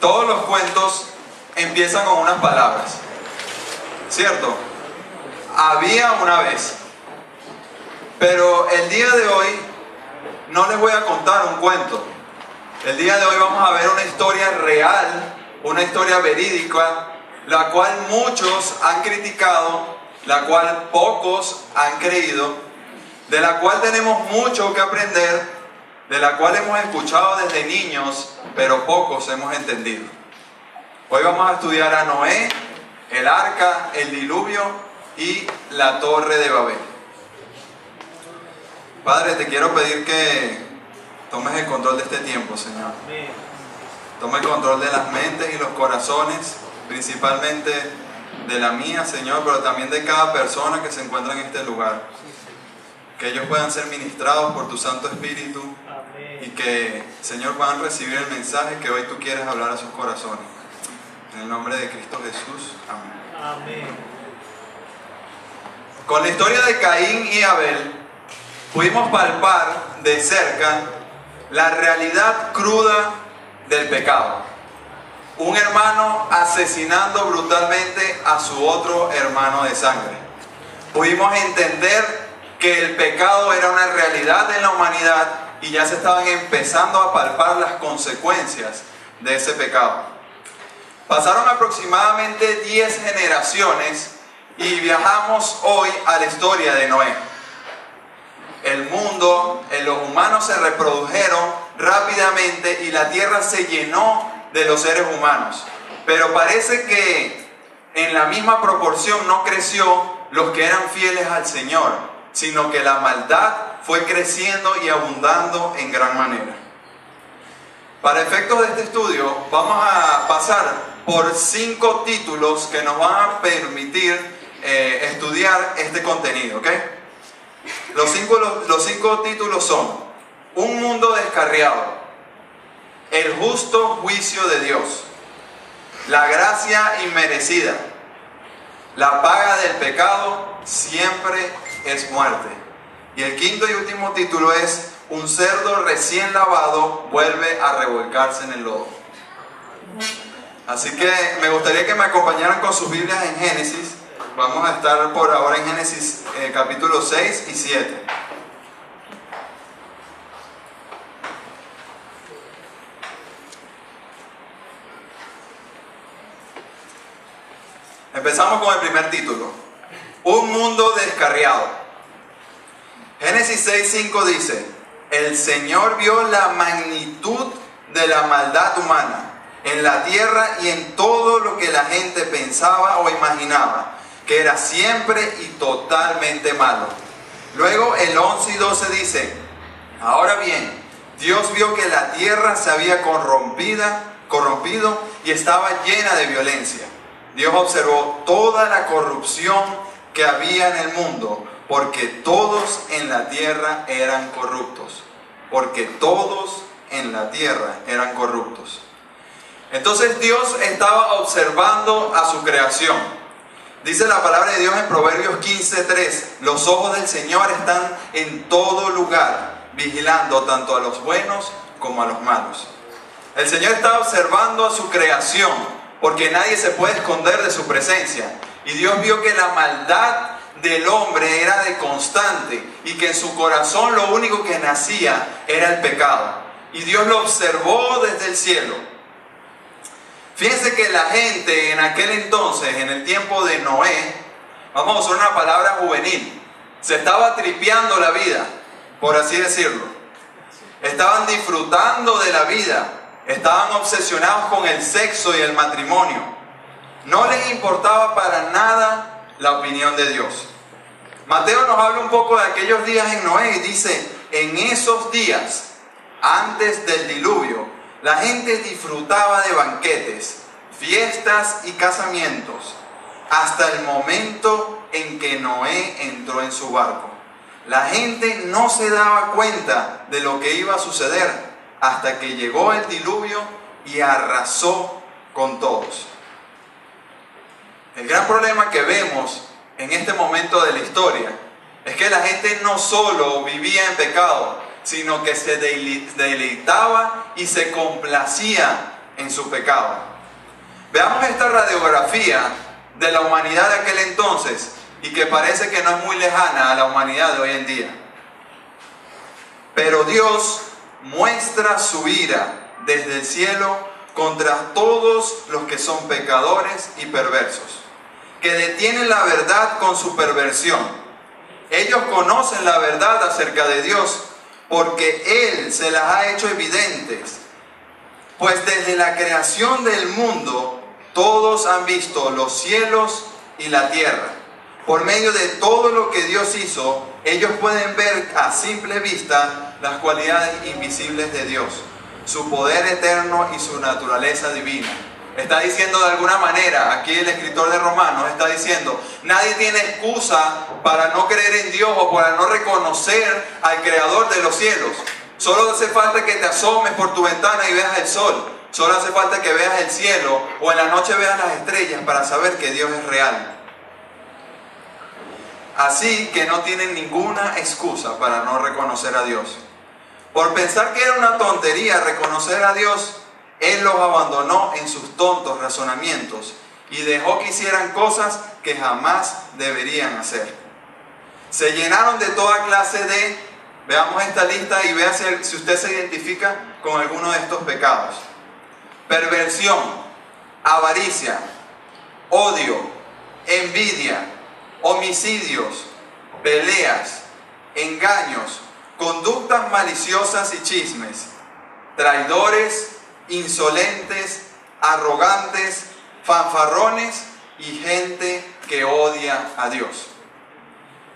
Todos los cuentos empiezan con unas palabras, ¿cierto? Había una vez. Pero el día de hoy no les voy a contar un cuento. El día de hoy vamos a ver una historia real, una historia verídica, la cual muchos han criticado, la cual pocos han creído, de la cual tenemos mucho que aprender, de la cual hemos escuchado desde niños, pero pocos hemos entendido. Hoy vamos a estudiar a Noé, el arca, el diluvio y la torre de Babel. Padre, te quiero pedir que tomes el control de este tiempo, Señor. Toma el control de las mentes y los corazones, principalmente de la mía, Señor, pero también de cada persona que se encuentra en este lugar. Que ellos puedan ser ministrados por tu Santo Espíritu. Amén. Y que, Señor, puedan recibir el mensaje que hoy tú quieres hablar a sus corazones. En el nombre de Cristo Jesús. Amén. Amén. Con la historia de Caín y Abel, pudimos palpar de cerca la realidad cruda del pecado. Un hermano asesinando brutalmente a su otro hermano de sangre. Pudimos entender que el pecado era una realidad en la humanidad y ya se estaban empezando a palpar las consecuencias de ese pecado. Pasaron aproximadamente 10 generaciones y viajamos hoy a la historia de Noé. El mundo, los humanos se reprodujeron rápidamente y la tierra se llenó de los seres humanos. Pero parece que en la misma proporción no creció los que eran fieles al Señor, sino que la maldad fue creciendo y abundando en gran manera. Para efectos de este estudio, vamos a pasar por 5 títulos que nos van a permitir estudiar este contenido, ¿ok? Los cinco títulos son: un mundo descarriado, el justo juicio de Dios, la gracia inmerecida, la paga del pecado siempre es muerte. Y el quinto y último título es: un cerdo recién lavado vuelve a revolcarse en el lodo. Así que me gustaría que me acompañaran con sus Biblias en Génesis. Vamos a estar por ahora en Génesis capítulo 6 y 7. Empezamos con el primer título: un mundo descarriado. Génesis 6:5 dice: el Señor vio la magnitud de la maldad humana en la tierra y en todo lo que la gente pensaba o imaginaba, que era siempre y totalmente malo. Luego el 11 y 12 dice: ahora bien, Dios vio que la tierra se había corrompido y estaba llena de violencia. Dios observó toda la corrupción que había en el mundo, porque todos en la tierra eran corruptos. Porque todos en la tierra eran corruptos. Entonces Dios estaba observando a su creación. Dice la palabra de Dios en Proverbios 15:3: los ojos del Señor están en todo lugar, vigilando tanto a los buenos como a los malos. El Señor estaba observando a su creación, porque nadie se puede esconder de su presencia. Y Dios vio que la maldad del hombre era de constante y que en su corazón lo único que nacía era el pecado. Y Dios lo observó desde el cielo. Fíjense que la gente en aquel entonces, en el tiempo de Noé, vamos a usar una palabra juvenil, se estaba tripeando la vida, por así decirlo. Estaban disfrutando de la vida, estaban obsesionados con el sexo y el matrimonio. No les importaba para nada la opinión de Dios. Mateo nos habla un poco de aquellos días en Noé y dice: en esos días, antes del diluvio, la gente disfrutaba de banquetes, fiestas y casamientos, hasta el momento en que Noé entró en su barco. La gente no se daba cuenta de lo que iba a suceder hasta que llegó el diluvio y arrasó con todos. El gran problema que vemos en este momento de la historia es que la gente no solo vivía en pecado, sino que se deleitaba y se complacía en su pecado. Veamos esta radiografía de la humanidad de aquel entonces y que parece que no es muy lejana a la humanidad de hoy en día. Pero Dios muestra su ira desde el cielo contra todos los que son pecadores y perversos, que detienen la verdad con su perversión. Ellos conocen la verdad acerca de Dios porque Él se las ha hecho evidentes. Pues desde la creación del mundo, todos han visto los cielos y la tierra. Por medio de todo lo que Dios hizo, ellos pueden ver a simple vista las cualidades invisibles de Dios, su poder eterno y su naturaleza divina. Está diciendo de alguna manera, aquí el escritor de Romanos está diciendo, nadie tiene excusa para no creer en Dios o para no reconocer al Creador de los cielos. Solo hace falta que te asomes por tu ventana y veas el sol. Solo hace falta que veas el cielo o en la noche veas las estrellas para saber que Dios es real. Así que no tienen ninguna excusa para no reconocer a Dios. Por pensar que era una tontería reconocer a Dios, Él los abandonó en sus tontos razonamientos y dejó que hicieran cosas que jamás deberían hacer. Se llenaron de toda clase de, veamos esta lista y vea si usted se identifica con alguno de estos pecados. Perversión, avaricia, odio, envidia, homicidios, peleas, engaños, conductas maliciosas y chismes, traidores, insolentes, arrogantes, fanfarrones y gente que odia a Dios.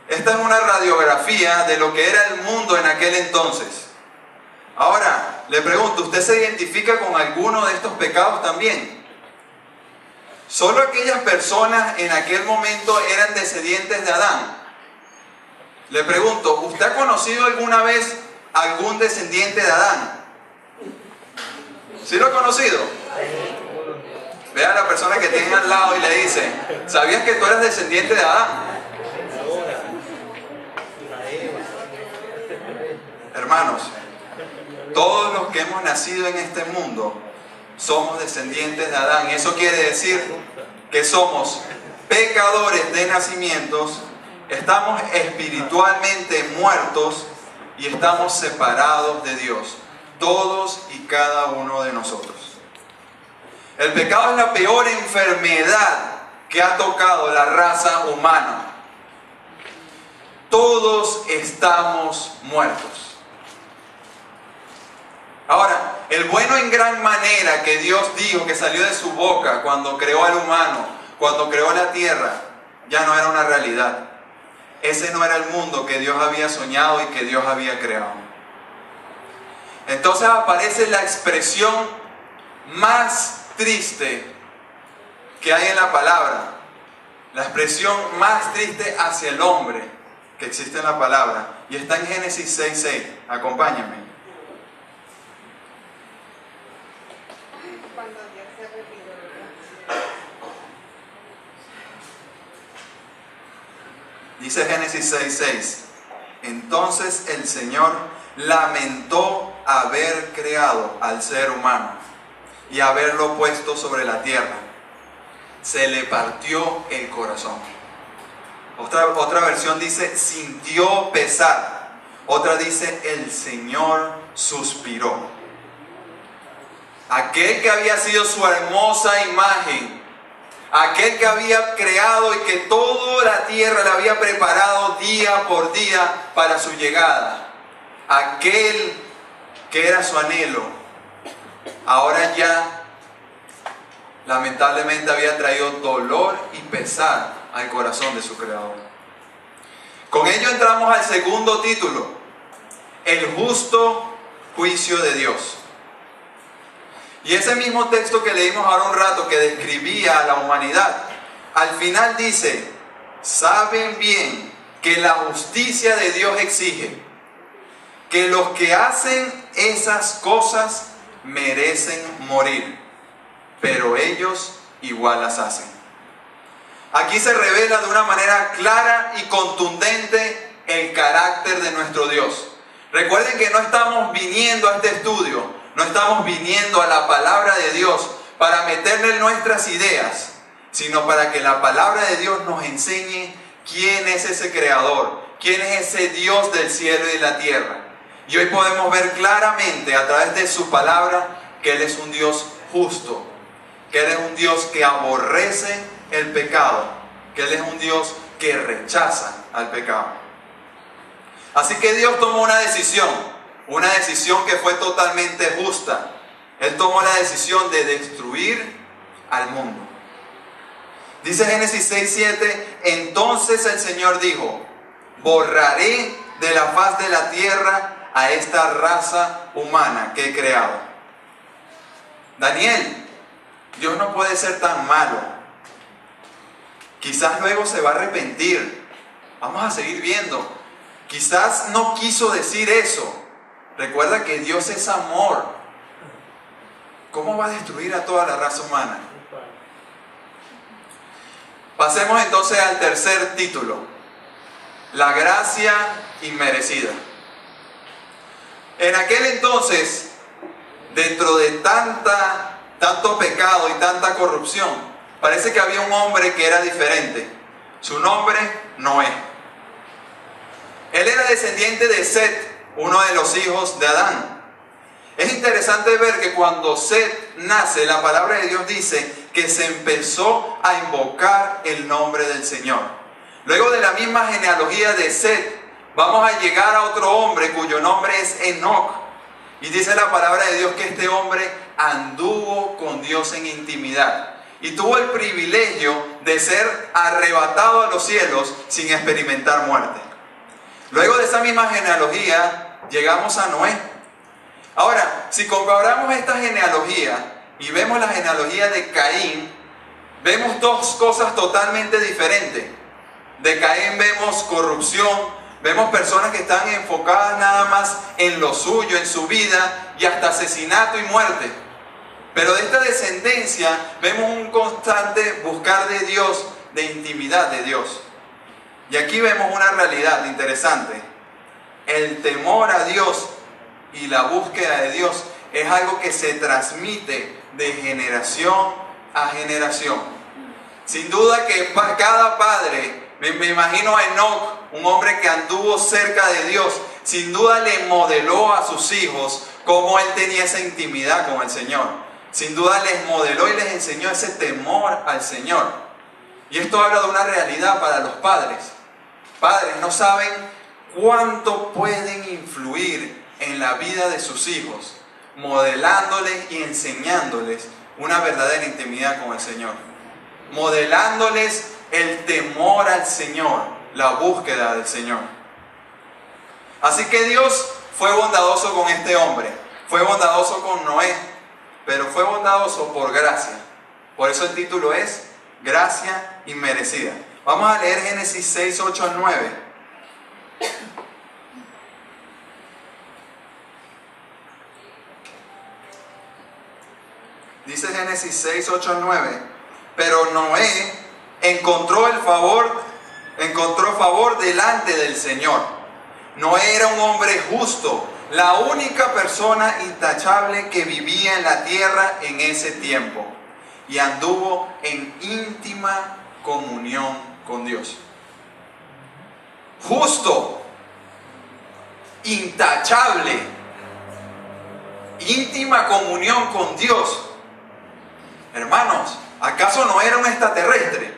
Esta es una radiografía de lo que era el mundo en aquel entonces. Ahora, le pregunto, ¿usted se identifica con alguno de estos pecados también? Solo aquellas personas en aquel momento eran descendientes de Adán. Le pregunto, ¿usted ha conocido alguna vez algún descendiente de Adán? ¿Sí lo ha conocido? Vea a la persona que tiene al lado y le dice, ¿sabías que tú eres descendiente de Adán? Hermanos, todos los que hemos nacido en este mundo somos descendientes de Adán. Y eso quiere decir que somos pecadores de nacimientos, estamos espiritualmente muertos y estamos separados de Dios, todos y cada uno de nosotros. El pecado es la peor enfermedad que ha tocado la raza humana. Todos estamos muertos. Ahora, el bueno en gran manera que Dios dijo que salió de su boca cuando creó al humano, cuando creó la tierra, ya no era una realidad. Ese no era el mundo que Dios había soñado y que Dios había creado. Entonces aparece la expresión más triste que hay en la palabra. La expresión más triste hacia el hombre que existe en la palabra. Y está en Génesis 6:6. Acompáñame. Dice Génesis 6:6. Entonces el Señor lamentó haber creado al ser humano y haberlo puesto sobre la tierra. Se le partió el corazón. Otra versión dice, sintió pesar. Otra dice, el Señor suspiró. Aquel que había sido su hermosa imagen, aquel que había creado y que toda la tierra le había preparado día por día para su llegada, aquel que era su anhelo, ahora ya lamentablemente había traído dolor y pesar al corazón de su creador. Con ello entramos al segundo título, el justo juicio de Dios. Y ese mismo texto que leímos ahora un rato que describía a la humanidad, al final dice, saben bien que la justicia de Dios exige que los que hacen esas cosas merecen morir, pero ellos igual las hacen. Aquí se revela de una manera clara y contundente el carácter de nuestro Dios. Recuerden que no estamos viniendo a este estudio No estamos viniendo a la palabra de Dios para meterle nuestras ideas, sino para que la palabra de Dios nos enseñe quién es ese creador, quién es ese Dios del cielo y de la tierra. Y hoy podemos ver claramente a través de su palabra que Él es un Dios justo, que Él es un Dios que aborrece el pecado, que Él es un Dios que rechaza al pecado. Así que Dios tomó una decisión que fue totalmente justa. Él tomó la decisión de destruir al mundo. Dice Génesis 6:7, entonces el Señor dijo, borraré de la faz de la tierra a esta raza humana que he creado. Daniel, Dios no puede ser tan malo. Quizás luego se va a arrepentir. Vamos a seguir viendo. Quizás no quiso decir eso. Recuerda que Dios es amor. ¿Cómo va a destruir a toda la raza humana? Pasemos entonces al tercer título. La gracia inmerecida. En aquel entonces, dentro de tanto pecado y tanta corrupción, parece que había un hombre que era diferente. Su nombre, Noé. Él era descendiente de Set, uno de los hijos de Adán. Es interesante ver que cuando Set nace, la palabra de Dios dice que se empezó a invocar el nombre del Señor. Luego de la misma genealogía de Set, vamos a llegar a otro hombre cuyo nombre es Enoc. Y dice la palabra de Dios que este hombre anduvo con Dios en intimidad y tuvo el privilegio de ser arrebatado a los cielos sin experimentar muerte. Luego de esa misma genealogía llegamos a Noé. Ahora, si comparamos esta genealogía y vemos la genealogía de Caín, vemos dos cosas totalmente diferentes. De Caín vemos corrupción, vemos personas que están enfocadas nada más en lo suyo, en su vida, y hasta asesinato y muerte. Pero de esta descendencia vemos un constante buscar de Dios, de intimidad de Dios. Y aquí vemos una realidad interesante. El temor a Dios y la búsqueda de Dios es algo que se transmite de generación a generación. Sin duda que cada padre, me imagino a Enoc, un hombre que anduvo cerca de Dios, sin duda le modeló a sus hijos cómo él tenía esa intimidad con el Señor. Sin duda les modeló y les enseñó ese temor al Señor. Y esto habla de una realidad para los padres. Padres no saben cuánto pueden influir en la vida de sus hijos, modelándoles y enseñándoles una verdadera intimidad con el Señor, modelándoles el temor al Señor, la búsqueda del Señor. Así que Dios fue bondadoso con este hombre, fue bondadoso con Noé, pero fue bondadoso por gracia. Por eso el título es Gracia Inmerecida. Vamos a leer Génesis 6, 8 al 9. Dice Génesis 6, 8 al 9. Pero Noé encontró favor delante del Señor. Noé era un hombre justo, la única persona intachable que vivía en la tierra en ese tiempo, y anduvo en íntima comunión con Dios. Justo, intachable, íntima comunión con Dios. Hermanos, ¿acaso no era un extraterrestre?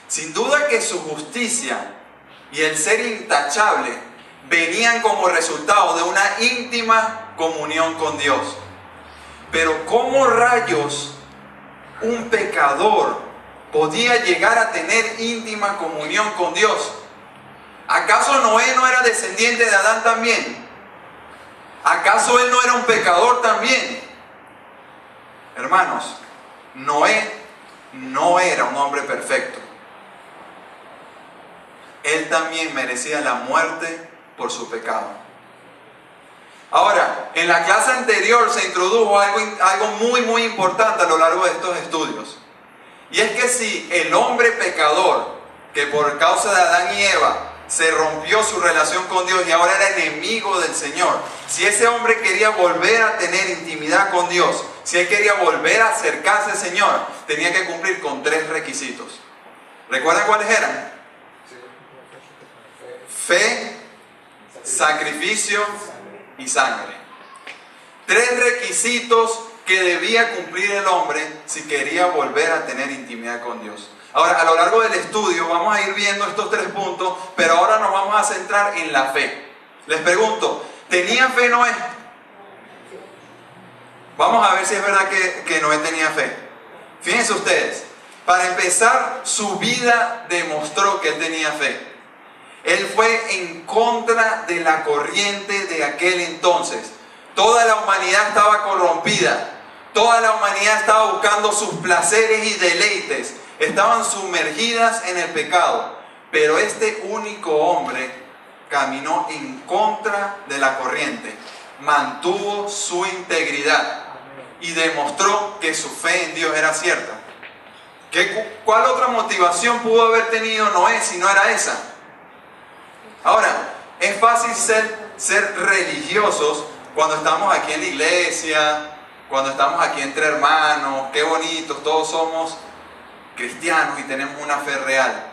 Sin duda que su justicia y el ser intachable venían como resultado de una íntima comunión con Dios. Pero ¿cómo rayos un pecador podía llegar a tener íntima comunión con Dios? ¿Acaso Noé no era descendiente de Adán también? ¿Acaso él no era un pecador también? Hermanos, Noé no era un hombre perfecto. Él también merecía la muerte por su pecado. Ahora, en la clase anterior se introdujo algo muy importante a lo largo de estos estudios. Y es que si el hombre pecador, que por causa de Adán y Eva se rompió su relación con Dios y ahora era enemigo del Señor. Si ese hombre quería volver a tener intimidad con Dios, si él quería volver a acercarse al Señor, tenía que cumplir con 3 requisitos. ¿Recuerdan cuáles eran? Fe, sacrificio y sangre. 3 requisitos que debía cumplir el hombre si quería volver a tener intimidad con Dios. Ahora, a lo largo del estudio vamos a ir viendo estos 3 puntos, pero ahora nos vamos a centrar en la fe. Les pregunto, ¿tenía fe Noé? Vamos a ver si es verdad que Noé tenía fe. Fíjense ustedes, para empezar, su vida demostró que él tenía fe. Él fue en contra de la corriente de aquel entonces. Toda la humanidad estaba corrompida. Toda la humanidad estaba buscando sus placeres y deleites. Estaban sumergidas en el pecado. Pero este único hombre caminó en contra de la corriente. Mantuvo su integridad y demostró que su fe en Dios era cierta. ¿Cuál otra motivación pudo haber tenido Noé si no era esa? Ahora, es fácil ser religiosos cuando estamos aquí en la iglesia, cuando estamos aquí entre hermanos, qué bonitos, todos somos cristianos y tenemos una fe real.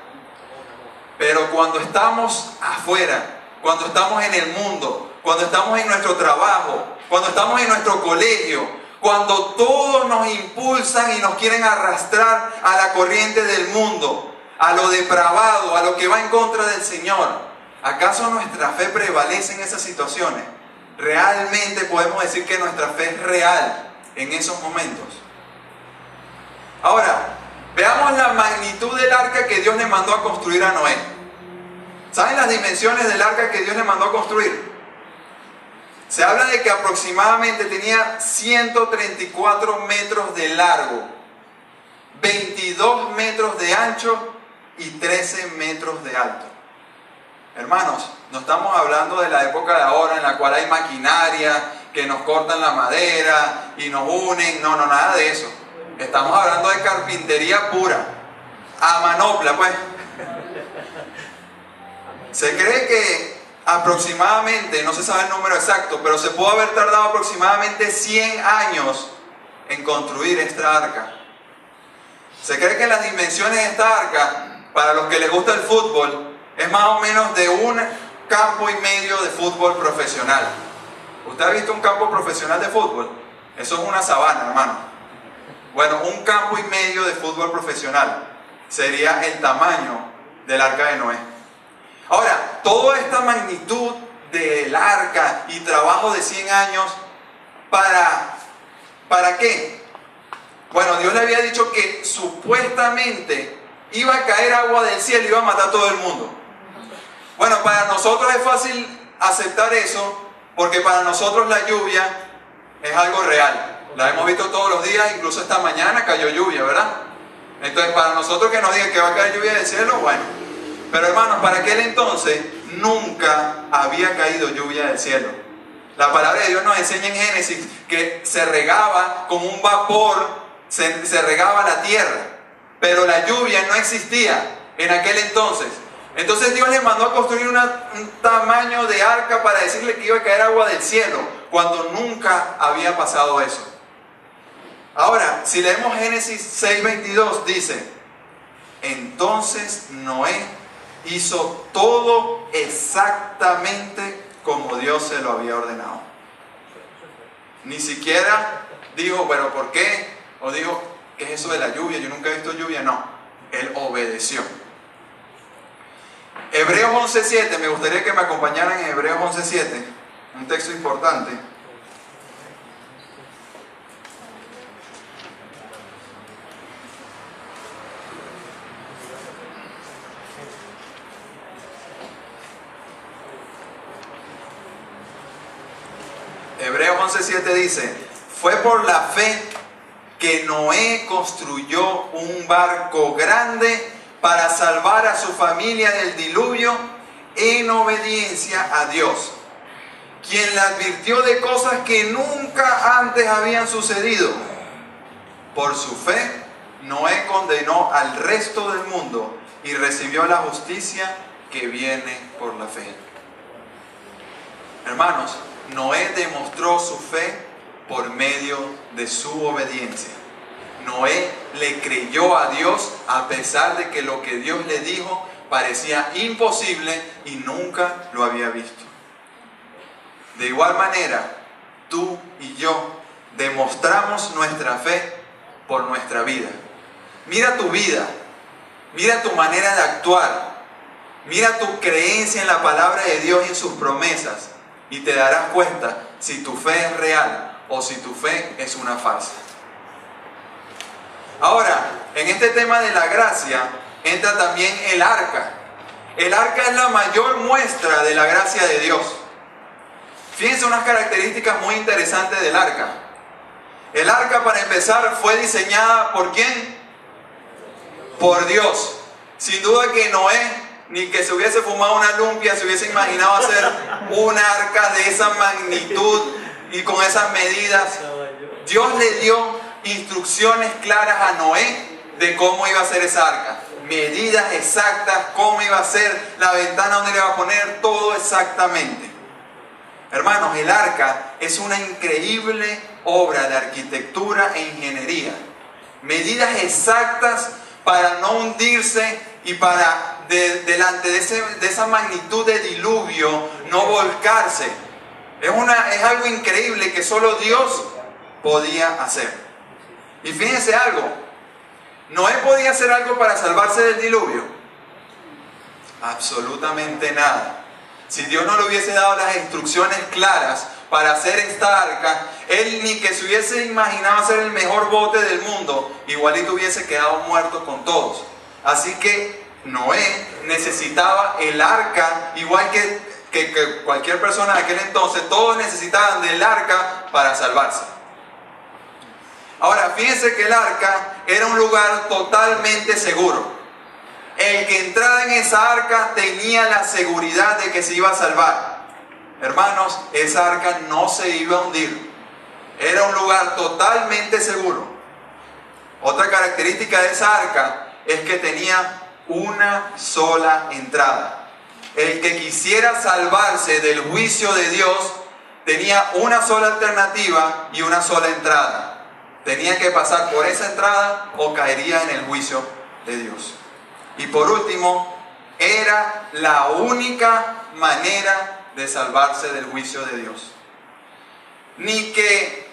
Pero cuando estamos afuera, cuando estamos en el mundo, cuando estamos en nuestro trabajo, cuando estamos en nuestro colegio, cuando todos nos impulsan y nos quieren arrastrar a la corriente del mundo, a lo depravado, a lo que va en contra del Señor, ¿acaso nuestra fe prevalece en esas situaciones? ¿Realmente podemos decir que nuestra fe es real en esos momentos? Ahora, veamos la magnitud del arca que Dios le mandó a construir a Noé. ¿Saben las dimensiones del arca que Dios le mandó a construir? Se habla de que aproximadamente tenía 134 metros de largo, 22 metros de ancho y 13 metros de alto. Hermanos, no estamos hablando de la época de ahora en la cual hay maquinaria, que nos cortan la madera y nos unen. No, nada de eso. Estamos hablando de carpintería pura, a manopla pues. Se cree que aproximadamente, no se sabe el número exacto, pero se pudo haber tardado aproximadamente 100 años en construir esta arca. Se cree que las dimensiones de esta arca, para los que les gusta el fútbol, es más o menos de un campo y medio de fútbol profesional. ¿Usted ha visto un campo profesional de fútbol? Eso es una sabana, hermano. Bueno, un campo y medio de fútbol profesional sería el tamaño del arca de Noé. Ahora, toda esta magnitud del arca y trabajo de 100 años, ¿para qué? Bueno, Dios le había dicho que supuestamente iba a caer agua del cielo y iba a matar a todo el mundo. Bueno, para nosotros es fácil aceptar eso, porque para nosotros la lluvia es algo real. La hemos visto todos los días, incluso esta mañana cayó lluvia, ¿verdad? Entonces, para nosotros que nos digan que va a caer lluvia del cielo, bueno. Pero hermanos, para aquel entonces nunca había caído lluvia del cielo. La palabra de Dios nos enseña en Génesis que se regaba como un vapor, se regaba la tierra, pero la lluvia no existía en aquel entonces. Entonces Dios le mandó a construir un tamaño de arca para decirle que iba a caer agua del cielo, cuando nunca había pasado eso. Ahora, si leemos Génesis 6:22, dice: entonces Noé hizo todo exactamente como Dios se lo había ordenado. Ni siquiera dijo, bueno, ¿por qué? O dijo, ¿qué es eso de la lluvia? Yo nunca he visto lluvia. No, él obedeció. Hebreos 11:7, me gustaría que me acompañaran en Hebreos 11:7, un texto importante. Hebreos 11:7 dice: fue por la fe que Noé construyó un barco grande para salvar a su familia del diluvio en obediencia a Dios, quien le advirtió de cosas que nunca antes habían sucedido. Por su fe, Noé condenó al resto del mundo y recibió la justicia que viene por la fe. Hermanos, Noé demostró su fe por medio de su obediencia. Noé le creyó a Dios a pesar de que lo que Dios le dijo parecía imposible y nunca lo había visto. De igual manera, tú y yo demostramos nuestra fe por nuestra vida. Mira tu vida, mira tu manera de actuar, mira tu creencia en la palabra de Dios y en sus promesas y te darás cuenta si tu fe es real o si tu fe es una farsa. Ahora, en este tema de la gracia entra también el arca. El arca es la mayor muestra de la gracia de Dios. Fíjense unas características muy interesantes del arca. El arca, para empezar, fue diseñada ¿por quién? Por Dios. Sin duda que Noé, ni que se hubiese fumado una lumpia, se hubiese imaginado hacer una arca de esa magnitud y con esas medidas. Dios le dio instrucciones claras a Noé de cómo iba a ser esa arca. Medidas exactas, cómo iba a ser, la ventana donde le iba a poner, todo exactamente. Hermanos, el arca es una increíble obra de arquitectura e ingeniería. Medidas exactas para no hundirse y para delante de esa magnitud de diluvio no volcarse. Es algo increíble que solo Dios podía hacer. Y fíjense algo, ¿Noé podía hacer algo para salvarse del diluvio? Absolutamente nada. Si Dios no le hubiese dado las instrucciones claras para hacer esta arca, él ni que se hubiese imaginado hacer el mejor bote del mundo, igualito hubiese quedado muerto con todos. Así que Noé necesitaba el arca, igual que cualquier persona de aquel entonces, todos necesitaban del arca para salvarse. Ahora, fíjense que el arca era un lugar totalmente seguro. El que entrara en esa arca tenía la seguridad de que se iba a salvar. Hermanos, esa arca no se iba a hundir. Era un lugar totalmente seguro. Otra característica de esa arca es que tenía una sola entrada. El que quisiera salvarse del juicio de Dios tenía una sola alternativa y una sola entrada. Tenía que pasar por esa entrada o caería en el juicio de Dios. Y por último, era la única manera de salvarse del juicio de Dios. Ni que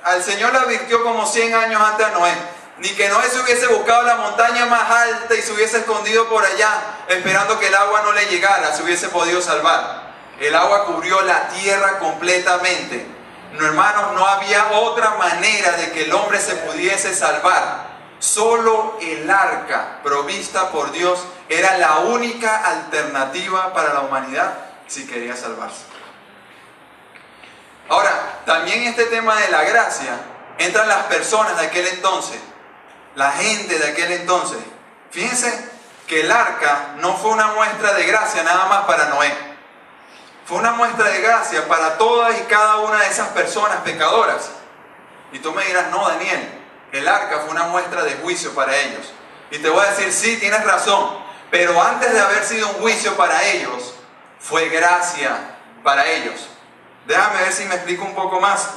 al Señor le advirtió como 100 años antes a Noé, ni que Noé se hubiese buscado la montaña más alta y se hubiese escondido por allá, esperando que el agua no le llegara, se hubiese podido salvar. El agua cubrió la tierra completamente. No, hermanos, no había otra manera de que el hombre se pudiese salvar. Solo el arca provista por Dios era la única alternativa para la humanidad si quería salvarse. Ahora, también en este tema de la gracia entran las personas de aquel entonces, la gente de aquel entonces. Fíjense que el arca no fue una muestra de gracia nada más para Noé. Fue una muestra de gracia para todas y cada una de esas personas pecadoras. Y tú me dirás, no, Daniel, el arca fue una muestra de juicio para ellos. Y te voy a decir, sí, tienes razón. Pero antes de haber sido un juicio para ellos, fue gracia para ellos. Déjame ver si me explico un poco más.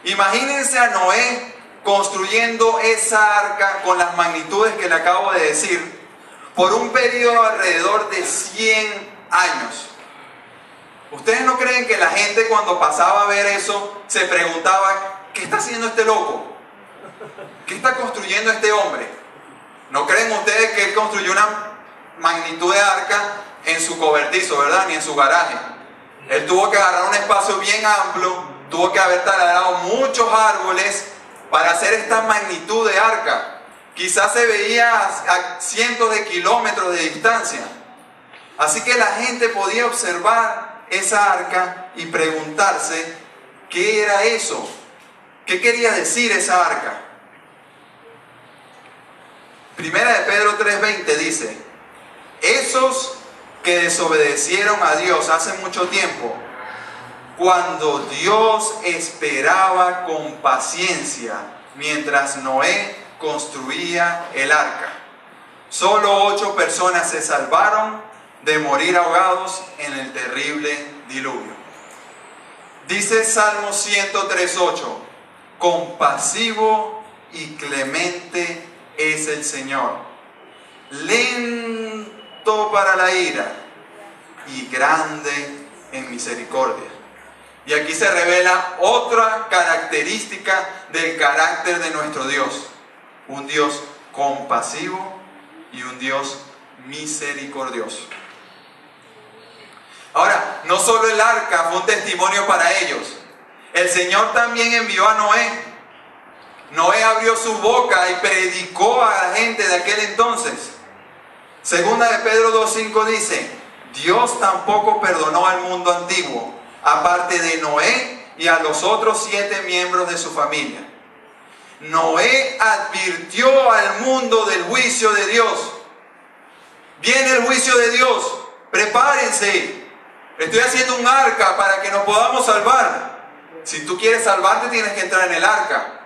Imagínense a Noé construyendo esa arca con las magnitudes que le acabo de decir por un periodo alrededor de 100 años. ¿Ustedes no creen que la gente cuando pasaba a ver eso se preguntaba, ¿qué está haciendo este loco? ¿Qué está construyendo este hombre? ¿No creen ustedes que él construyó una magnitud de arca en su cobertizo, verdad? Ni en su garaje. Él tuvo que agarrar un espacio bien amplio, tuvo que haber taladrado muchos árboles para hacer esta magnitud de arca. Quizás se veía a cientos de kilómetros de distancia. Así que la gente podía observar esa arca y preguntarse qué era eso, qué quería decir esa arca. Primera de Pedro 3:20 dice: esos que desobedecieron a Dios hace mucho tiempo, cuando Dios esperaba con paciencia mientras Noé construía el arca. Solo 8 personas se salvaron de morir ahogados en el terrible diluvio. Dice Salmo 103:8, compasivo y clemente es el Señor, lento para la ira y grande en misericordia. Y aquí se revela otra característica del carácter de nuestro Dios. Un Dios compasivo y un Dios misericordioso. Ahora, no solo el arca fue un testimonio para ellos. El Señor también envió a Noé. Noé abrió su boca y predicó a la gente de aquel entonces. Segunda de Pedro 2:5 dice, Dios tampoco perdonó al mundo antiguo, aparte de Noé y a los otros 7 miembros de su familia. Noé advirtió al mundo del juicio de Dios. Viene el juicio de Dios, prepárense. Estoy haciendo un arca para que nos podamos salvar. Si tú quieres salvarte, tienes que entrar en el arca.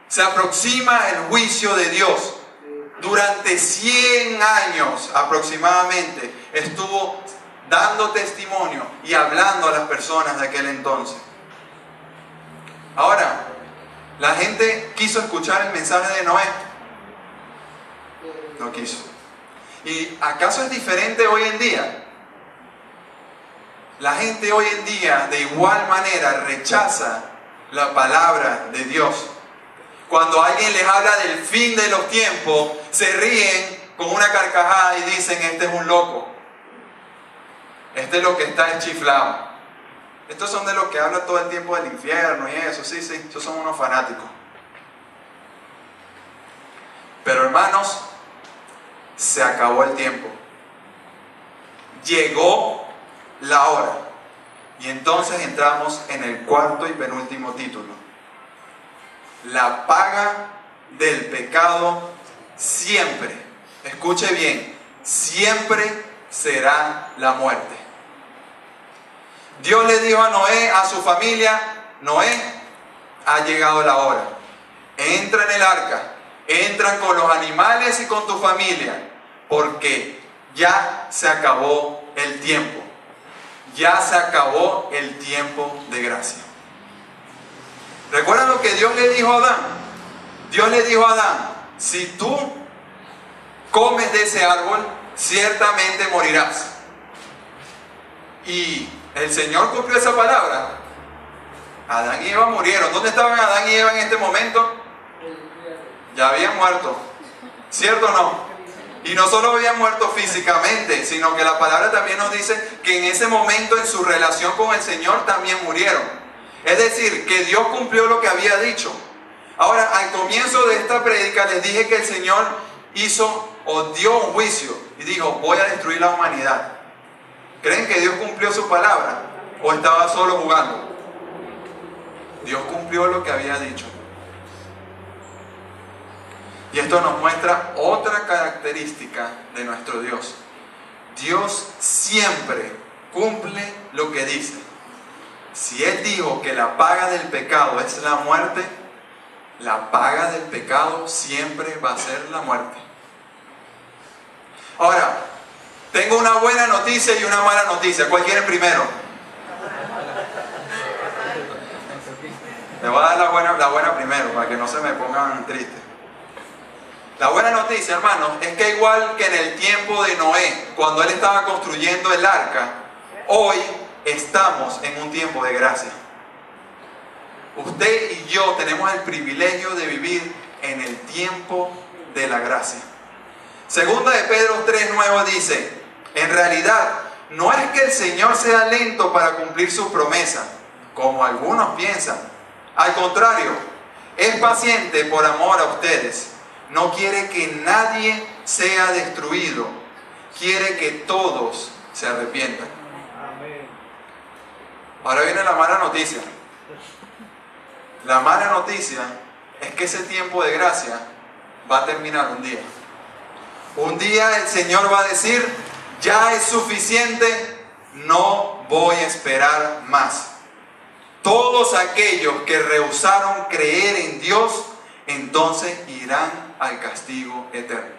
Se aproxima el juicio de Dios. Durante 100 años aproximadamente estuvo dando testimonio y hablando a las personas de aquel entonces. Ahora, la gente quiso escuchar el mensaje de Noé. No quiso. ¿Y acaso es diferente hoy en día? La gente hoy en día de igual manera rechaza la palabra de Dios. Cuando alguien les habla del fin de los tiempos, se ríen con una carcajada y dicen, este es un loco. Este es lo que está enchiflado. Estos son de los que hablan todo el tiempo del infierno y eso, sí, esos son unos fanáticos. Pero hermanos, se acabó el tiempo. Llegó la hora. Y entonces entramos en el cuarto y penúltimo título. La paga del pecado siempre, escuche bien, siempre será la muerte. Dios le dijo a Noé, a su familia, Noé, ha llegado la hora. Entra en el arca, entran con los animales y con tu familia, porque ya se acabó el tiempo. Ya se acabó el tiempo de gracia. ¿Recuerdan lo que Dios le dijo a Adán? Dios le dijo a Adán, si tú comes de ese árbol, ciertamente morirás. Y el Señor cumplió esa palabra. Adán y Eva murieron. ¿Dónde estaban Adán y Eva en este momento? Ya habían muerto. ¿Cierto o no? Y no solo habían muerto físicamente, sino que la palabra también nos dice que en ese momento en su relación con el Señor también murieron. Es decir, que Dios cumplió lo que había dicho. Ahora, al comienzo de esta prédica les dije que el Señor hizo o dio un juicio y dijo, voy a destruir la humanidad. ¿Creen que Dios cumplió su palabra o estaba solo jugando? Dios cumplió lo que había dicho. Y esto nos muestra otra característica de nuestro Dios. Dios siempre cumple lo que dice. Si Él dijo que la paga del pecado es la muerte, la paga del pecado siempre va a ser la muerte. Ahora, tengo una buena noticia y una mala noticia. ¿Cuál quieren primero? Le voy a dar la buena primero, para que no se me pongan tristes. La buena noticia, hermanos, es que igual que en el tiempo de Noé, cuando él estaba construyendo el arca, hoy estamos en un tiempo de gracia. Usted y yo tenemos el privilegio de vivir en el tiempo de la gracia. Segunda de Pedro 3:9 dice, en realidad, no es que el Señor sea lento para cumplir sus promesas, como algunos piensan. Al contrario, es paciente por amor a ustedes. No quiere que nadie sea destruido. Quiere que todos se arrepientan. Ahora viene la mala noticia. La mala noticia es que ese tiempo de gracia va a terminar un día. Un día el Señor va a decir, ya es suficiente, no voy a esperar más. Todos aquellos que rehusaron creer en Dios, entonces irán al castigo eterno.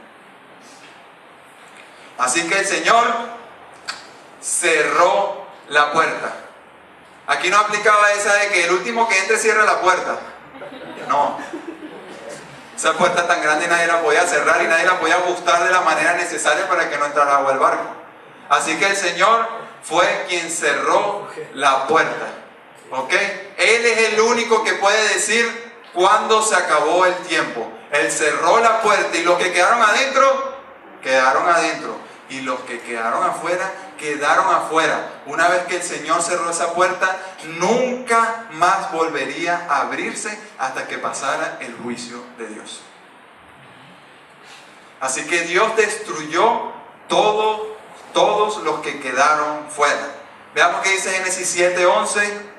Así que el Señor cerró la puerta. Aquí no aplicaba esa de que el último que entre cierra la puerta. No. Esa puerta tan grande nadie la podía cerrar y nadie la podía ajustar de la manera necesaria para que no entrara agua al barco. Así que el Señor fue quien cerró la puerta. ¿Ok? Él es el único que puede decir cuándo se acabó el tiempo. Él cerró la puerta y los que quedaron adentro, quedaron adentro. Y los que quedaron afuera, quedaron afuera. Una vez que el Señor cerró esa puerta, nunca más volvería a abrirse hasta que pasara el juicio de Dios. Así que Dios destruyó todos los que quedaron fuera. Veamos qué dice Génesis 7:11.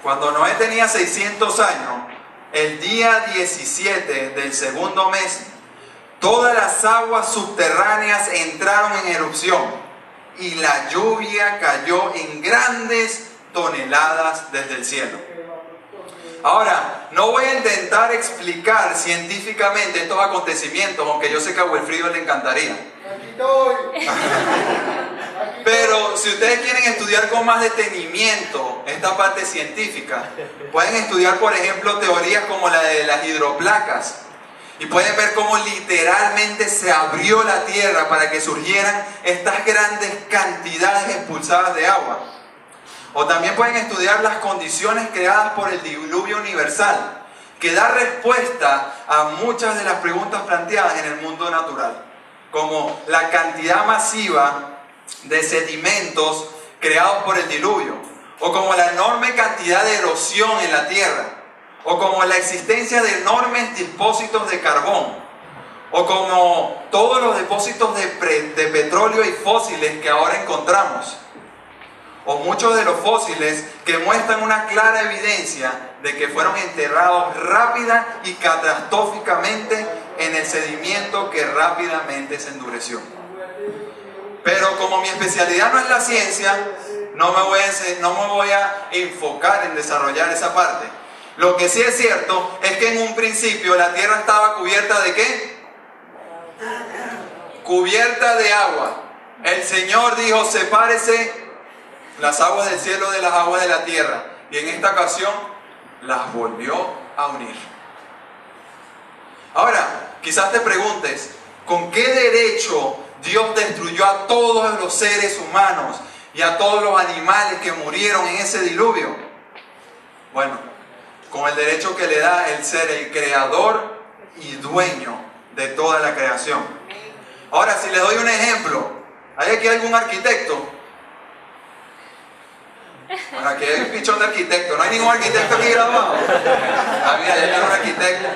Cuando Noé tenía 600 años, el día 17 del segundo mes, todas las aguas subterráneas entraron en erupción y la lluvia cayó en grandes toneladas desde el cielo. Ahora, no voy a intentar explicar científicamente estos acontecimientos, aunque yo sé que a Wilfrido le encantaría. Pero si ustedes quieren estudiar con más detenimiento esta parte científica, pueden estudiar, por ejemplo, teorías como la de las hidroplacas. Y pueden ver cómo literalmente se abrió la tierra para que surgieran estas grandes cantidades expulsadas de agua. O también pueden estudiar las condiciones creadas por el diluvio universal, que da respuesta a muchas de las preguntas planteadas en el mundo natural, como la cantidad masiva de sedimentos creados por el diluvio, o como la enorme cantidad de erosión en la tierra, o como la existencia de enormes depósitos de carbón, o como todos los depósitos de petróleo y fósiles que ahora encontramos, o muchos de los fósiles que muestran una clara evidencia de que fueron enterrados rápida y catastróficamente en el sedimento que rápidamente se endureció. Pero como mi especialidad no es la ciencia, no me voy a enfocar en desarrollar esa parte. Lo que sí es cierto es que en un principio la tierra estaba cubierta ¿de qué? Cubierta de agua. El Señor dijo, sepárese las aguas del cielo de las aguas de la tierra. Y en esta ocasión las volvió a unir. Ahora, quizás te preguntes, ¿con qué derecho Dios destruyó a todos los seres humanos y a todos los animales que murieron en ese diluvio? Bueno, con el derecho que le da el ser el creador y dueño de toda la creación. Ahora, si les doy un ejemplo, ¿hay aquí algún arquitecto? Bueno, aquí hay un pichón de arquitecto. ¿No hay ningún arquitecto aquí graduado? Ah, mira, ya tiene un arquitecto.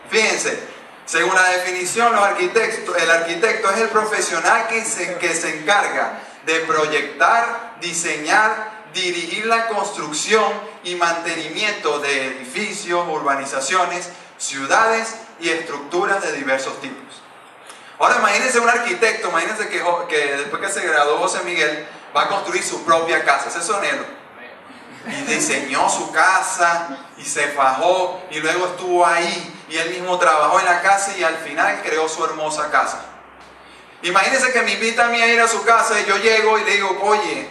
Fíjense, según la definición, el arquitecto es el profesional que se encarga de proyectar, diseñar, dirigir la construcción y mantenimiento de edificios, urbanizaciones, ciudades y estructuras de diversos tipos. Ahora imagínense un arquitecto, imagínense que después que se graduó José Miguel, va a construir su propia casa, ese sonero. Y diseñó su casa y se fajó y luego estuvo ahí y él mismo trabajó en la casa y al final creó su hermosa casa. Imagínense que me invita a mí a ir a su casa y yo llego y le digo, oye,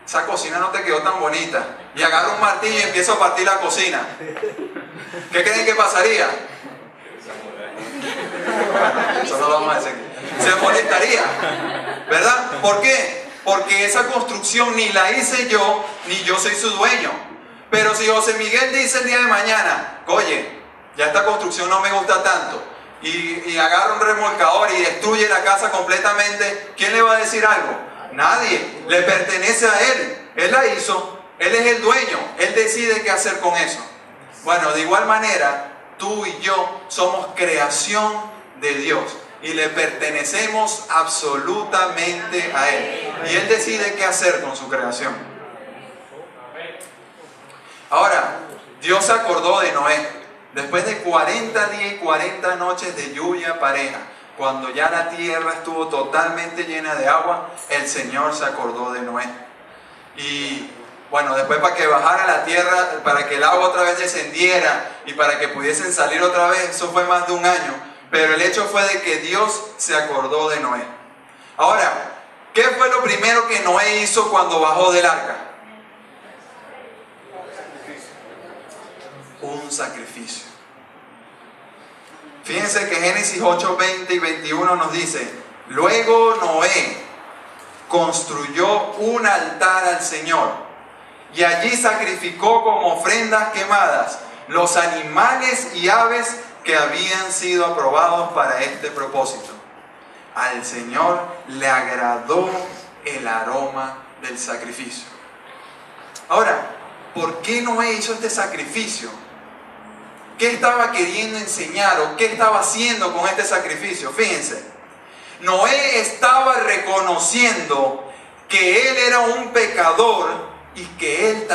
esa cocina no te quedó tan bonita. Y agarro un martillo y empiezo a partir la cocina. ¿Qué creen que pasaría? Eso no lo vamos a decir. Se molestaría, ¿verdad? ¿Por qué? Porque esa construcción ni la hice yo, ni yo soy su dueño. Pero si José Miguel dice el día de mañana, oye, ya esta construcción no me gusta tanto, y agarra un remolcador y destruye la casa completamente, ¿quién le va a decir algo? Nadie. Le pertenece a él. Él la hizo, él es el dueño, él decide qué hacer con eso. Bueno, de igual manera, tú y yo somos creación de Dios y le pertenecemos absolutamente a Él. Y Él decide qué hacer con su creación. Ahora, Dios se acordó de Noé. Después de 40 días y 40 noches de lluvia pareja, cuando ya la tierra estuvo totalmente llena de agua, el Señor se acordó de Noé. Y bueno, después para que bajara la tierra, para que el agua otra vez descendiera y para que pudiesen salir otra vez, eso fue más de un año. Pero el hecho fue de que Dios se acordó de Noé. Ahora, ¿qué fue lo primero que Noé hizo cuando bajó del arca? Un sacrificio. Fíjense que Génesis 8, 20 y 21 nos dice: luego Noé construyó un altar al Señor y allí sacrificó como ofrendas quemadas los animales y aves que habían sido aprobados para este propósito. Al Señor le agradó el aroma del sacrificio. Ahora, ¿por qué Noé hizo este sacrificio? ¿Qué estaba queriendo enseñar o qué estaba haciendo con este sacrificio? Fíjense, Noé estaba reconociendo que él era un pecador y que él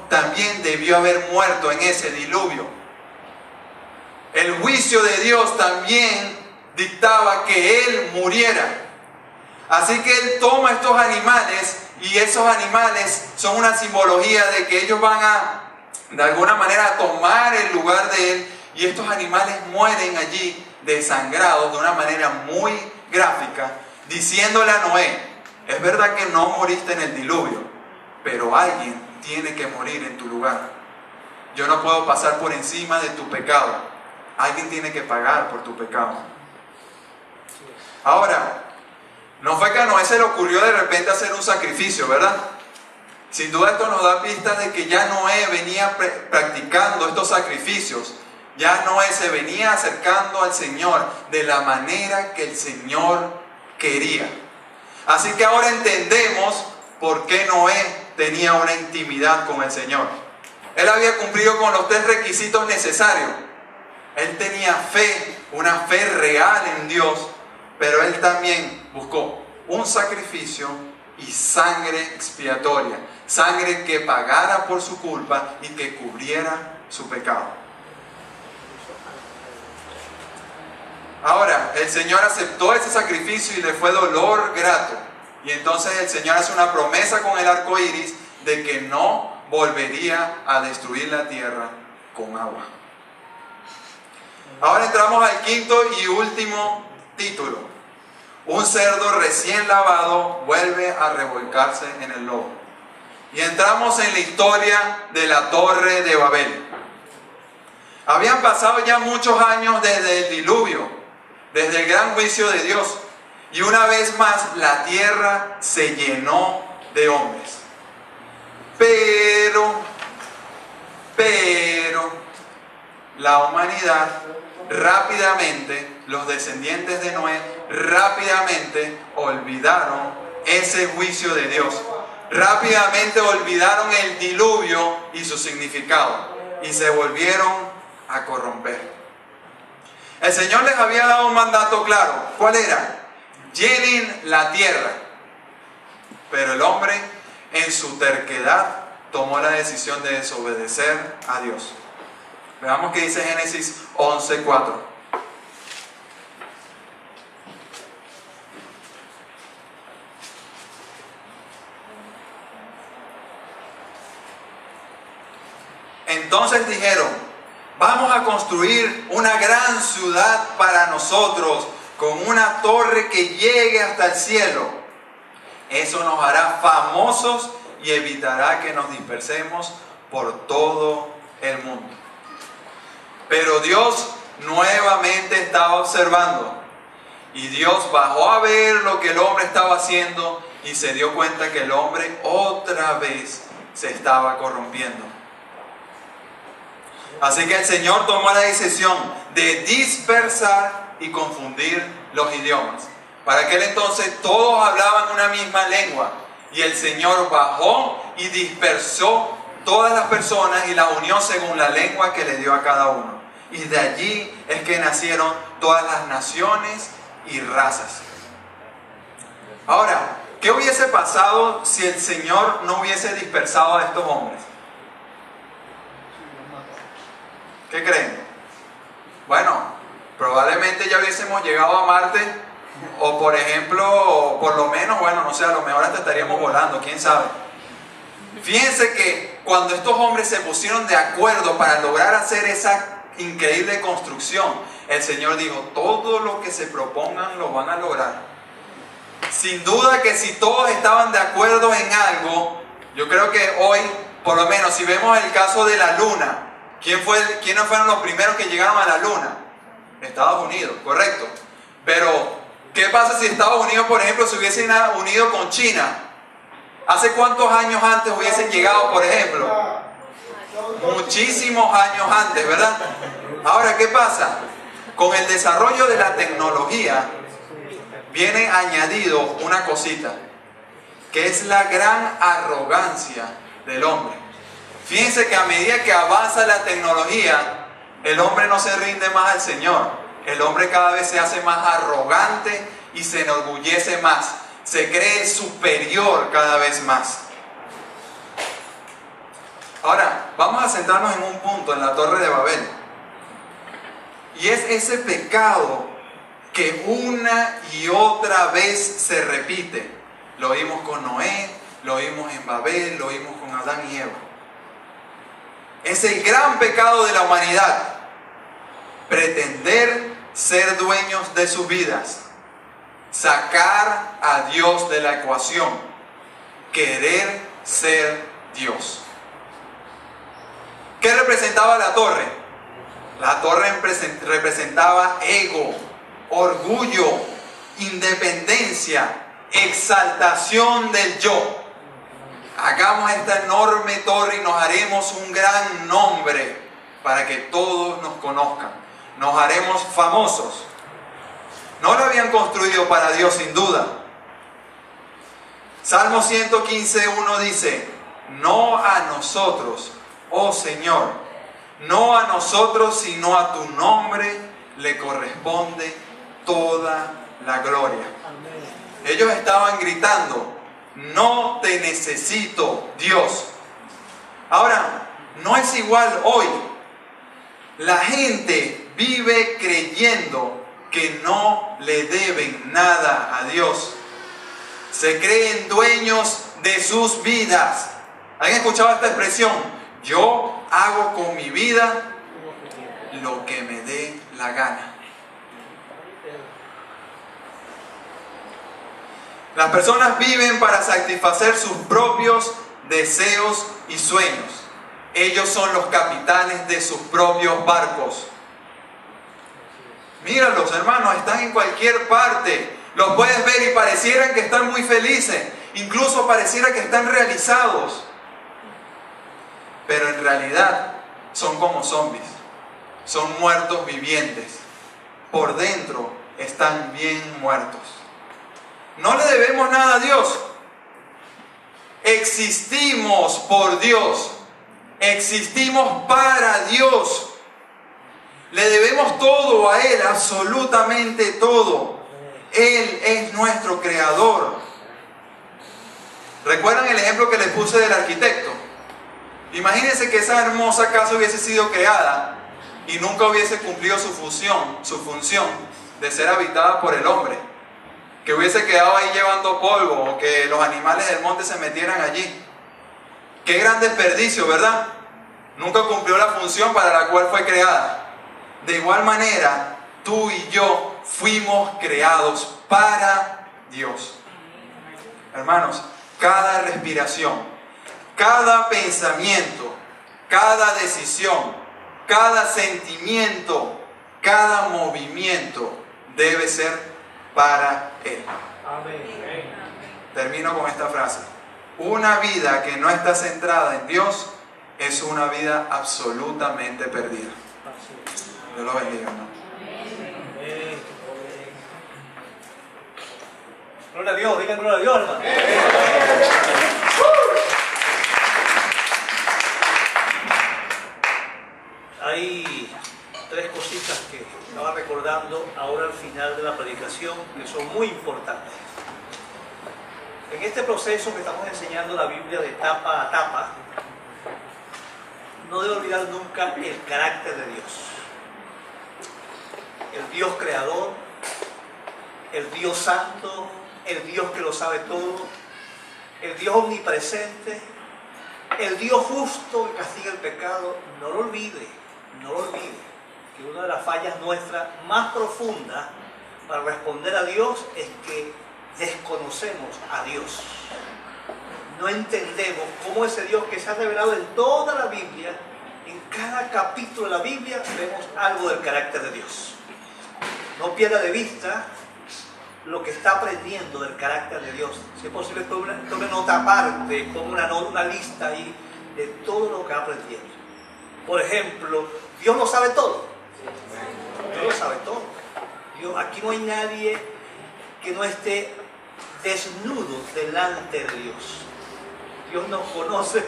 también debió haber muerto en ese diluvio. El juicio de Dios también dictaba que él muriera. Así que él toma estos animales y esos animales son una simbología de que ellos van a, de alguna manera, tomar el lugar de él, y estos animales mueren allí desangrados de una manera muy gráfica, diciéndole a Noé: es verdad que no moriste en el diluvio, pero alguien tiene que morir en tu lugar. Yo no puedo pasar por encima de tu pecado. Alguien tiene que pagar por tu pecado. Ahora, no fue que a Noé se le ocurrió de repente hacer un sacrificio, ¿verdad? Sin duda esto nos da pistas de que ya Noé venía practicando estos sacrificios. Ya Noé se venía acercando al Señor de la manera que el Señor quería. Así que ahora entendemos por qué Noé tenía una intimidad con el Señor. Él había cumplido con los 3 requisitos necesarios. Él tenía fe, una fe real en Dios, pero él también buscó un sacrificio y sangre expiatoria, sangre que pagara por su culpa y que cubriera su pecado. Ahora, el Señor aceptó ese sacrificio y le fue dolor grato. Y entonces el Señor hace una promesa con el arco iris de que no volvería a destruir la tierra con agua. Ahora entramos al quinto y último título. Un cerdo recién lavado vuelve a revolcarse en el lodo. Y entramos en la historia de la Torre de Babel. Habían pasado ya muchos años desde el diluvio, desde el gran juicio de Dios. Y una vez más la tierra se llenó de hombres. Pero la humanidad rápidamente, los descendientes de Noé, rápidamente olvidaron ese juicio de Dios. Rápidamente olvidaron el diluvio y su significado y se volvieron a corromper. El Señor les había dado un mandato claro. ¿Cuál era? Llenen la tierra. Pero el hombre, en su terquedad, tomó la decisión de desobedecer a Dios. Veamos qué dice Génesis 11:4. Entonces dijeron: vamos a construir una gran ciudad para nosotros, con una torre que llegue hasta el cielo. Eso nos hará famosos y evitará que nos dispersemos por todo el mundo. Pero Dios nuevamente estaba observando. Y Dios bajó a ver lo que el hombre estaba haciendo y se dio cuenta que el hombre otra vez se estaba corrompiendo. Así que el Señor tomó la decisión de dispersar y confundir los idiomas. Para aquel entonces todos hablaban una misma lengua. Y el Señor bajó y dispersó todas las personas y las unió según la lengua que le dio a cada uno. Y de allí es que nacieron todas las naciones y razas. Ahora, ¿qué hubiese pasado si el Señor no hubiese dispersado a estos hombres? ¿Qué creen? Bueno, probablemente ya hubiésemos llegado a Marte, o por ejemplo, por lo menos, bueno, no sé, a lo mejor hasta estaríamos volando, quién sabe. Fíjense que cuando estos hombres se pusieron de acuerdo para lograr hacer esa increíble construcción, el Señor dijo, todo lo que se propongan lo van a lograr. Sin duda que si todos estaban de acuerdo en algo, yo creo que hoy, por lo menos, si vemos el caso de la Luna, ¿quiénes fueron los primeros que llegaron a la Luna? Estados Unidos, correcto. Pero, ¿qué pasa si Estados Unidos, por ejemplo, se hubiesen unido con China? ¿Hace cuántos años antes hubiesen llegado, por ejemplo? Muchísimos años antes, ¿verdad? Ahora, ¿qué pasa? Con el desarrollo de la tecnología viene añadido una cosita, que es la gran arrogancia del hombre. Fíjense que a medida que avanza la tecnología, el hombre no se rinde más al Señor. El hombre cada vez se hace más arrogante y se enorgullece más. Se cree superior cada vez más. Ahora, vamos a centrarnos en un punto, en la Torre de Babel. Y es ese pecado que una y otra vez se repite. Lo vimos con Noé, lo vimos en Babel, lo vimos con Adán y Eva. Es el gran pecado de la humanidad. Pretender ser dueños de sus vidas. Sacar a Dios de la ecuación. Querer ser Dios. ¿Qué representaba la torre? La torre representaba ego, orgullo, independencia, exaltación del yo. Hagamos esta enorme torre y nos haremos un gran nombre para que todos nos conozcan. Nos haremos famosos. No la habían construido para Dios, sin duda. Salmo 115:1 dice, no a nosotros, oh Señor, no a nosotros, sino a tu nombre le corresponde toda la gloria. Ellos estaban gritando, no te necesito, Dios. Ahora, no es igual hoy. La gente vive creyendo que no le deben nada a Dios. Se creen dueños de sus vidas. ¿Han escuchado esta expresión? Yo hago con mi vida lo que me dé la gana. Las personas viven para satisfacer sus propios deseos y sueños. Ellos son los capitanes de sus propios barcos. Míralos, hermanos, están en cualquier parte. Los puedes ver y parecieran que están muy felices. Incluso pareciera que están realizados. Pero en realidad son como zombies. Son muertos vivientes. Por dentro están bien muertos. No le debemos nada a Dios. Existimos por Dios. Existimos para Dios. Le debemos todo a Él, absolutamente todo. Él es nuestro creador. ¿Recuerdan el ejemplo que les puse del arquitecto? Imagínense que esa hermosa casa hubiese sido creada y nunca hubiese cumplido su función de ser habitada por el hombre. Que hubiese quedado ahí llevando polvo o que los animales del monte se metieran allí. Qué gran desperdicio, ¿verdad? Nunca cumplió la función para la cual fue creada. De igual manera, tú y yo fuimos creados para Dios. Hermanos, cada respiración, cada pensamiento, cada decisión, cada sentimiento, cada movimiento debe ser para Él. Amén. Termino con esta frase. Una vida que no está centrada en Dios es una vida absolutamente perdida. Dios lo bendiga, hermano. Gloria a Dios, digan gloria a Dios, hermano. Hay tres cositas que estaba recordando ahora al final de la predicación que son muy importantes. En este proceso que estamos enseñando la Biblia de tapa a tapa, no debe olvidar nunca el carácter de Dios. El Dios creador, el Dios santo, el Dios que lo sabe todo, el Dios omnipresente, el Dios justo que castiga el pecado, no lo olvide, no lo olvide, que una de las fallas nuestras más profundas para responder a Dios es que desconocemos a Dios. No entendemos cómo ese Dios que se ha revelado en toda la Biblia, en cada capítulo de la Biblia, vemos algo del carácter de Dios. No pierda de vista lo que está aprendiendo del carácter de Dios. Si es posible, tome nota aparte, ponga una lista ahí de todo lo que ha aprendido. Por ejemplo, Dios lo sabe todo. Dios lo sabe todo. Aquí no hay nadie que no esté desnudo delante de Dios. Dios nos conoce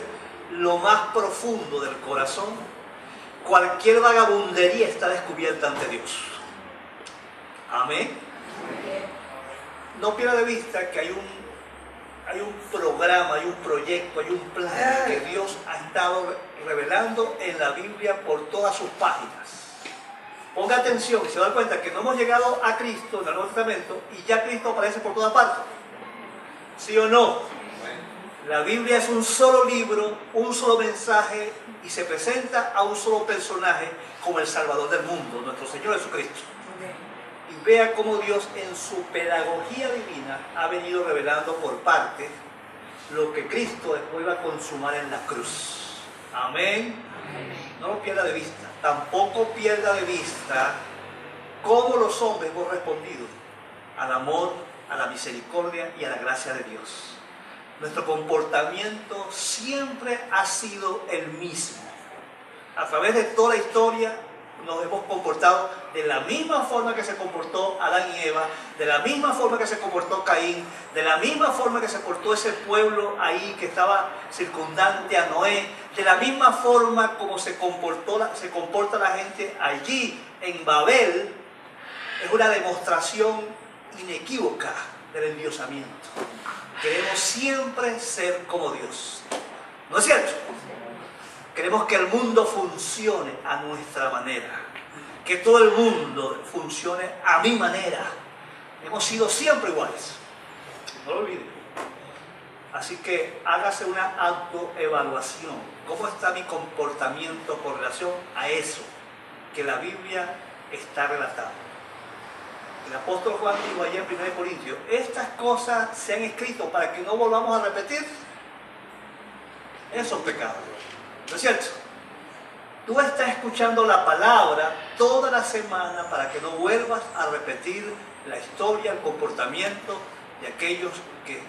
lo más profundo del corazón. Cualquier vagabundería está descubierta ante Dios. Amén. No pierda de vista que hay un programa, hay un proyecto, hay un plan que Dios ha estado revelando en la Biblia por todas sus páginas. Ponga atención y se da cuenta que no hemos llegado a Cristo en el Nuevo Testamento y ya Cristo aparece por todas partes. ¿Sí o no? La Biblia es un solo libro, un solo mensaje y se presenta a un solo personaje como el Salvador del mundo, nuestro Señor Jesucristo. Y vea cómo Dios en su pedagogía divina ha venido revelando por partes lo que Cristo después iba a consumar en la cruz. Amén. No lo pierda de vista. Tampoco pierda de vista cómo los hombres hemos respondido al amor, a la misericordia y a la gracia de Dios. Nuestro comportamiento siempre ha sido el mismo. A través de toda la historia nos hemos comportado de la misma forma que se comportó Adán y Eva, de la misma forma que se comportó Caín, de la misma forma que se comportó ese pueblo ahí que estaba circundante a Noé, de la misma forma como se comporta la gente allí en Babel. Es una demostración inequívoca del endiosamiento. Queremos siempre ser como Dios. ¿No es cierto? Queremos que el mundo funcione a nuestra manera. Que todo el mundo funcione a mi manera. Hemos sido siempre iguales. No lo olviden. Así que hágase una autoevaluación. ¿Cómo está mi comportamiento con relación a eso que la Biblia está relatando? El apóstol Juan dijo allá en 1 Corintios, estas cosas se han escrito para que no volvamos a repetir esos pecados. ¿No es cierto? Tú estás escuchando la palabra toda la semana para que no vuelvas a repetir la historia, el comportamiento de aquellos que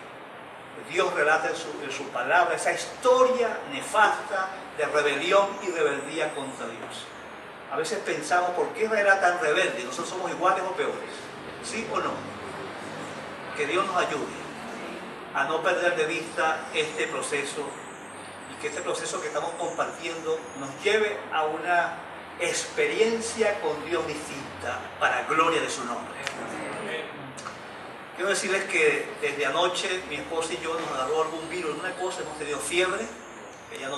Dios relata en su palabra, esa historia nefasta de rebelión y rebeldía contra Dios. A veces pensamos, ¿por qué Israel era tan rebelde? ¿Nosotros somos iguales o peores? ¿Sí o no? Que Dios nos ayude a no perder de vista este proceso y que este proceso que estamos compartiendo nos lleve a una experiencia con Dios distinta para gloria de su nombre. Quiero decirles que desde anoche mi esposa y yo nos agarró algún virus, una cosa, hemos tenido fiebre, que ya no